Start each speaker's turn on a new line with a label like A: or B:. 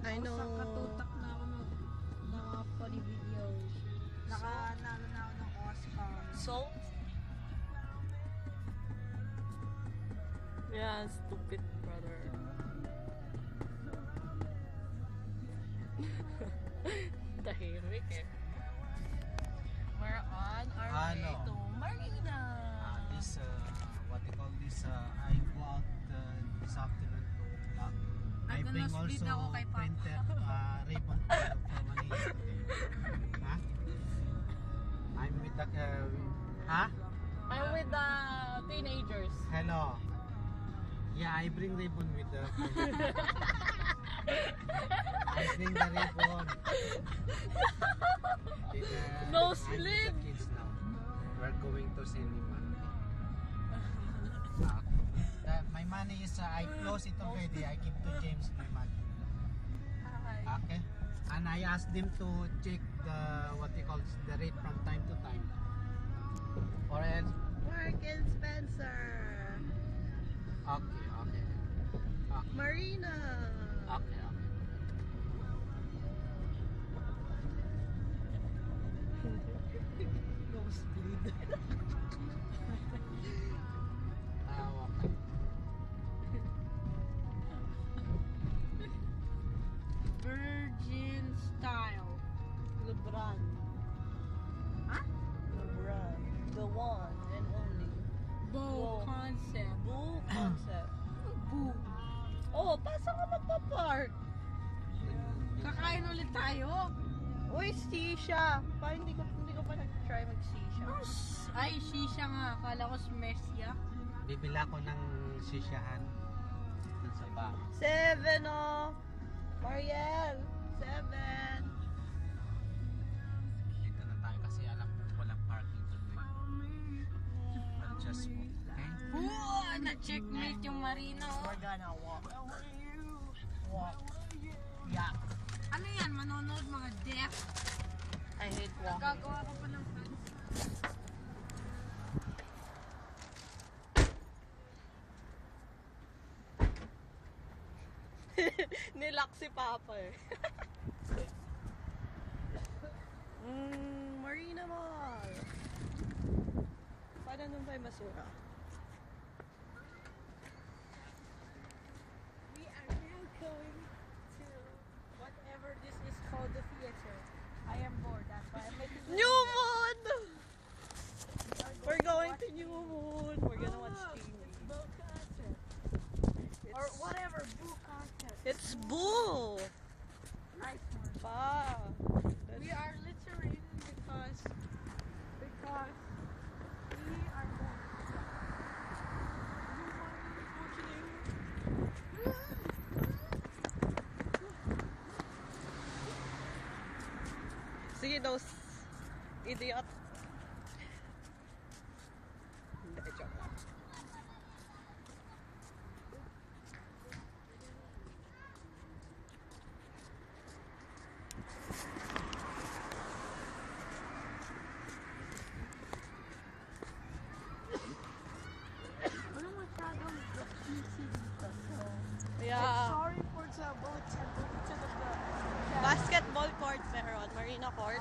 A: I know.
B: Katutak na ako ng mga funny videos. Nakanalo na ako ng Oscar.
A: So? Yeah, stupid brother. Tahimik eh. We're on our way to Marina.
C: This, what they call this, I go out this afternoon to Clark. I bring also printed ribbon for Manila today. Huh? I'm with the, huh?
A: I'm with the teenagers.
C: Hello. Yeah, I bring ribbon with the. I bring the ribbon.
A: No
C: I'm
A: sleep.
C: with the kids now. We're going to cinema. My money is, I close it already. I give to James my money. Okay. And I asked them to check the, what they call the rate from time to time. Or else.
A: Mark and Spencer.
C: Okay, okay. Okay.
A: Marina.
C: Okay, okay.
A: No speed.
C: Okay.
B: Virgin style.
A: Lebron.
B: Huh?
A: Lebron. The one and only.
B: Bow
A: Wow.
B: concept.
A: Boo concept.
B: Boo.
A: Oh, pasa ka magpa-park?
B: Kakain ulit tayo.
A: Uy, sisha. Hindi ko pa nag-try mag-sisha.
B: Ay, shisha nga. Akala ko smesya.
C: Bibila ko ng sisyahan dun sa bar.
A: 7 oh. Mariel. 7.
C: Dito na tayo kasi alam ko walang parking today. I'll just walk, okay?
B: Oo, na-checkmate yung Marino.
A: We're gonna walk. Walk. Yeah.
B: Ano yan? Manonood mga deaf?
A: I hate walking.
B: Gagawa ko pa ng fans.
A: Nilak si Papa eh. Marina Mall. Paano nung ba'y masura?
B: We are now going to whatever this is called, the theater. I am bored, that's why I'm making this.
A: New Moon! We're going to New Moon. We're gonna watch TV.
B: Boo concert. Or whatever, boo contest.
A: It's Boo!
B: Nice one.
A: Pa!
B: We are littering because we are bored.
A: Sige, those idiot. Hindi, joke lang.
B: Ano masyadong easy dito? So,
A: Yeah.
B: sorry for the bulletin to the
A: Basketball court meron. Marina court.